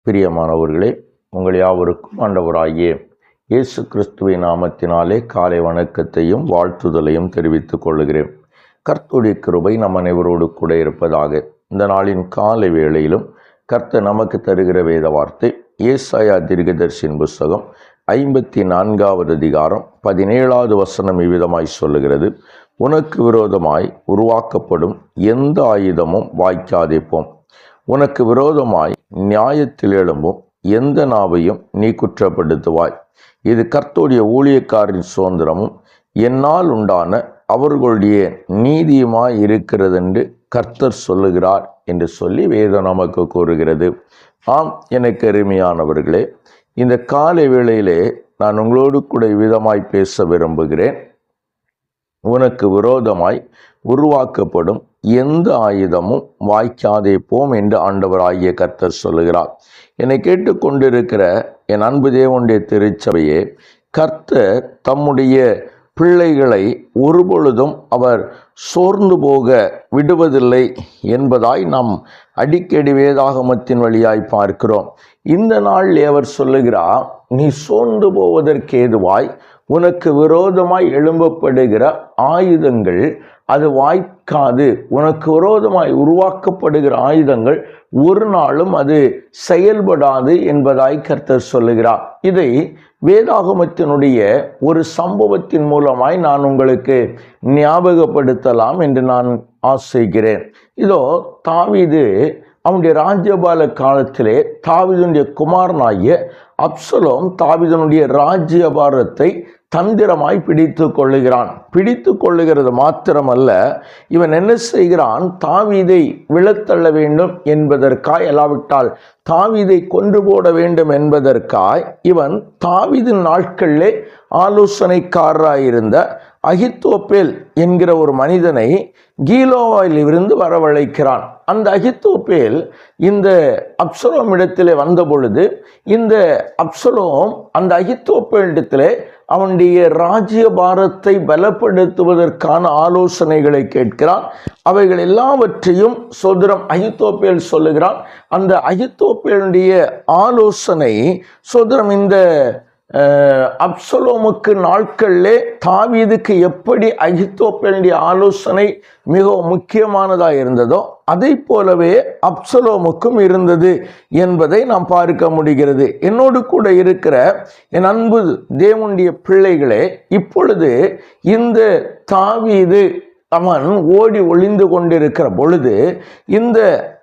பிரியமானவர்களே, உங்கள் யாவருக்கும் ஆண்டவராகிய இயேசு கிறிஸ்துவின் நாமத்தினாலே காலை வணக்கத்தையும் வாழ்த்துதலையும் தெரிவித்துக் கொள்கிறேன். கர்த்தருடைய கிருபை நம் அனைவரோடு கூட இருப்பதாக. இந்த நாளின் காலை வேளையிலும் கர்த்தர் நமக்கு தருகிற வேத வார்த்தை ஏசாயா தீர்க்கதரிசியின் புஸ்தகம் 54வது அதிகாரம் 17வது வசனம் இவ்விதமாய் சொல்லுகிறது: உனக்கு விரோதமாய் உருவாக்கப்படும் எந்த ஆயுதமும் வாய்க்காதே போம். உனக்கு விரோதமாய் நியாயத்தில் எழும்பும் எந்த நாவையும் நீ குற்றப்படுத்துவாய். இது கர்த்தருடைய ஊழியக்காரின் சுதந்திரமும் என்னால் உண்டான அவர்களுடைய நீதியுமாய் இருக்கிறது என்று கர்த்தர் சொல்லுகிறார் என்று சொல்லி வேதம் நமக்கு கூறுகிறது. ஆம், எனக்கு அருமையானவர்களே, இந்த காலை வேளையிலே நான் உங்களோடு கூட விதமாய் பேச விரும்புகிறேன். உனக்கு விரோதமாய் உருவாக்கப்படும் எந்த ஆயுதமும் வாய்க்காதே போம் என்று ஆண்டவராகிய கர்த்தர் சொல்லுகிறார். என்னை கேட்டுக்கொண்டிருக்கிற என் அன்பு தேவனுடைய திருச்சபையே, கர்த்தர் தம்முடைய பிள்ளைகளை ஒருபொழுதும் அவர் சோர்ந்து போக விடுவதில்லை என்பதாய் நாம் அடிக்கடி வேதாகமத்தின் வழியாய் பார்க்கிறோம். இந்த நாளில் அவர் சொல்லுகிறார், நீ சோர்ந்து போவதற்கு ஏதுவாய் உனக்கு விரோதமாய் எழும்பப்படுகிற ஆயுதங்கள் அது வாய்க்காது. உனக்கு விரோதமாய் உருவாக்கப்படுகிற ஆயுதங்கள் ஒரு நாளும் அது செயல்படாது என்பதாய் கர்த்தர் சொல்லுகிறார். இதை வேதாகமத்தினுடைய ஒரு சம்பவத்தின் மூலமாய் நான் உங்களுக்கு ஞாபகப்படுத்தலாம் என்று நான் ஆசைக்கிறேன். இதோ தாவீது அவனுடைய ராஜ்யபால காலத்திலே தாவீதுடைய குமாரனாகிய அப்சலோம் தாவீதுடைய ராஜ்யபாரத்தை தந்திரமாய் பிடித்து கொள்ளுகிறான். பிடித்து கொள்ளுகிறது மாத்திரமல்ல, இவன் என்ன செய்கிறான்? தாவீதை விழத்தள்ள வேண்டும் என்பதற்காய், அல்லாவிட்டால் தாவீதை கொன்று போட வேண்டும் என்பதற்காய் இவன் தாவீதின் நாட்களிலே ஆலோசனைக்காரராயிருந்த அகித்தோப்பேல் என்கிற ஒரு மனிதனை கீலோவாயில் இருந்து வரவழைக்கிறான். அந்த அகித்தோப்பேல் இந்த அப்சலோம் இடத்திலே வந்த பொழுது இந்த அப்சலோம் அந்த அகித்தோப்பேலிடத்திலே அவனுடைய ராஜ்யபாரத்தை பலப்படுத்துவதற்கான ஆலோசனைகளை கேட்கிறான். அவைகள் எல்லாவற்றையும் சோதரம் அகித்தோப்பேல் சொல்லுகிறான். அந்த அகித்தோப்பேலுடைய ஆலோசனை சோதரம் இந்த அப்சலோமுக்கு நாட்களிலே தாவீதுக்கு எப்படி அகித்தோப்பேலுடைய ஆலோசனை மிகவும் முக்கியமானதாக இருந்ததோ அதை போலவே அப்சலோமுக்கும் இருந்தது என்பதை நாம் பார்க்க முடிகிறது. என்னோடு கூட இருக்கிற என் அன்பு தேவனுடைய பிள்ளைகளே, இப்பொழுது இந்த தாவீது அவன் ஓடி ஒளிந்து கொண்டிருக்கிற பொழுது இந்த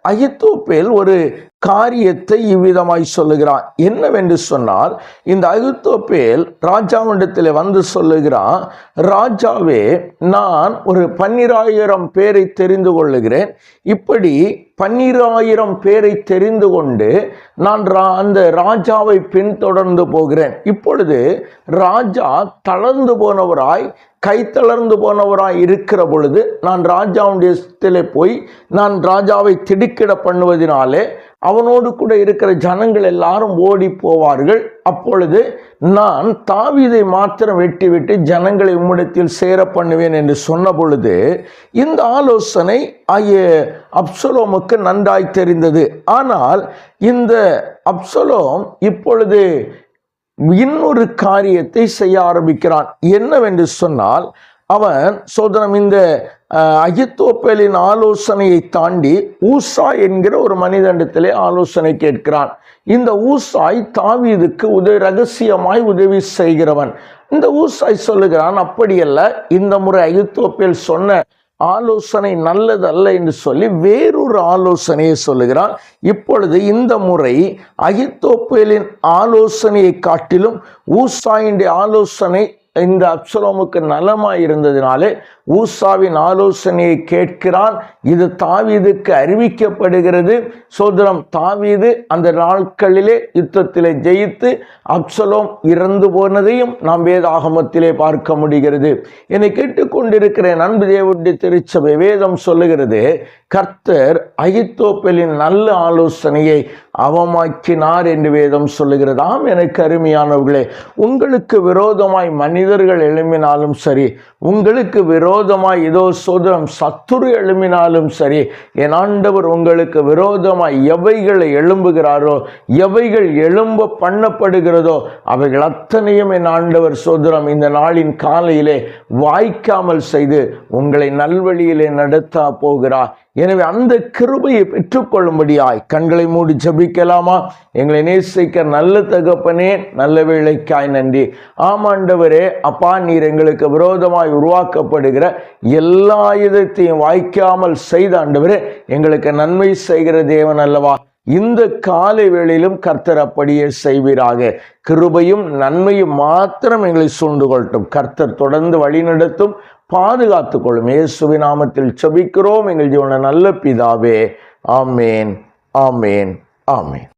அகித்தோப்பேல் ஒரு காரியத்தை இவ்விதமாய் சொல்லுகிறான். என்னவென்று சொன்னால், இந்த அகித்தோப்பேல் ராஜாவிடத்தில் வந்து சொல்லுகிறான், ராஜாவே, நான் ஒரு 12,000 பேரை தெரிந்து கொள்ளுகிறேன். இப்படி 12,000 பேரை தெரிந்து கொண்டு நான் அந்த ராஜாவை பின்தொடர்ந்து போகிறேன். இப்பொழுது ராஜா தளர்ந்து போனவராய் கைத்தளர்ந்து போனவராய் இருக்கிற பொழுது நான் ராஜாவுடைய போய் நான் ராஜாவை திடுக்கிட பண்ணுவதனாலே அவனோடு கூட இருக்கிற ஜனங்கள் எல்லாரும் ஓடி போவார்கள். அப்பொழுது நான் தாவீதை மாத்திரம் வெட்டி ஜனங்களை உம்மிடத்தில் சேர பண்ணுவேன் என்று சொன்ன பொழுது இந்த ஆலோசனை அப்சலோமுக்கு நன்றாய் தெரிந்தது. ஆனால் இந்த அப்சலோம் இப்பொழுது இன்னொரு காரியத்தை செய்ய ஆரம்பிக்கிறான். என்னவென்று சொன்னால், அவன் சோதரம் இந்த அகித்தோப்பேலின் ஆலோசனையை தாண்டி ஊசாய் என்கிற ஒரு மனிதனிடத்திலே ஆலோசனை கேட்கிறான். இந்த ஊசாய் தாவீதுக்கு ரகசியமாய் உதவி செய்கிறவன். இந்த ஊசாய் சொல்லுகிறான், அப்படியல்ல, இந்த முறை அகித்தோப்பேல் சொன்ன ஆலோசனை நல்லதல்ல என்று சொல்லி வேறொரு ஆலோசனையை சொல்லுகிறான். இப்பொழுது இந்த முறை அகித்தோப்பேலின் ஆலோசனையை காட்டிலும் ஊசாயின் ஆலோசனை இந்த அப்சலோமுக்கு நலமாய் இருந்ததினாலே ஊசாவின் ஆலோசனையை கேட்கிறான். இது தாவீதுக்கு அறிவிக்கப்படுகிறது. சோதரம் தாவீது அந்த நாட்களிலே யுத்தத்திலே ஜெயித்து அப்சலோம் இறந்து போனதையும் நாம் வேதாகமத்திலே பார்க்க முடிகிறது. என்னை கேட்டுக்கொண்டிருக்கிற அன்பு தேவனுடைய திருச்சபை, வேதம் சொல்லுகிறது, கர்த்தர் அகித்தோப்பேலின் நல்ல ஆலோசனையை அவமாக்கினார் என்று வேதம் சொல்லுகிறது. ஆம், எனக்கு அருமையானவர்களே, உங்களுக்கு விரோதமாய் மனிதர்கள் எழும்பினாலும் சரி, உங்களுக்கு விரோதமாய் ஏதோ சோதரம் சத்துரு எழும்பினாலும் சரி, என் ஆண்டவர் உங்களுக்கு விரோதமாய் எவைகளை எழும்புகிறாரோ, எவைகள் எழும்ப பண்ணப்படுகிறதோ, அவைகள் அத்தனையும் என் ஆண்டவர் சோதரம் இந்த நாளின் காலையிலே வாய்க்காமல் செய்து உங்களை நல்வழியிலே நடத்த போகிறார். எனவே அந்த கிருபையை பெற்றுக்கொள்ளும்படியாய் கண்களை மூடி ஜெபிக்கலாமா? எங்களை நேசிக்க நல்ல தகப்பனே, நல்ல வேளைக்காய் நன்றி. ஆமாண்டவரே, அப்பா, நீர் எங்களுக்கு விரோதமாய் உருவாக்கப்படுகிற எல்லா ஆயுதத்தையும் வாய்க்காமல் செய்த ஆண்டவரே, எங்களுக்கு நன்மை செய்கிற தேவன் அல்லவா? இந்த காலை வேளையிலும் கர்த்தர் அப்படியே செய்வீராக. கிருபையும் நன்மையும் மாத்திரம் எங்களை சூழ்ந்து கொள்ளட்டும். கர்த்தர் தொடர்ந்து வழிநடத்தும், பாதுகாத்துக் கொள்ளும். இயேசுவின் நாமத்தில் ஜெபிக்கிறோம் எங்கள் ஜீவன நல்ல பிதாவே. ஆமேன், ஆமேன், ஆமேன்.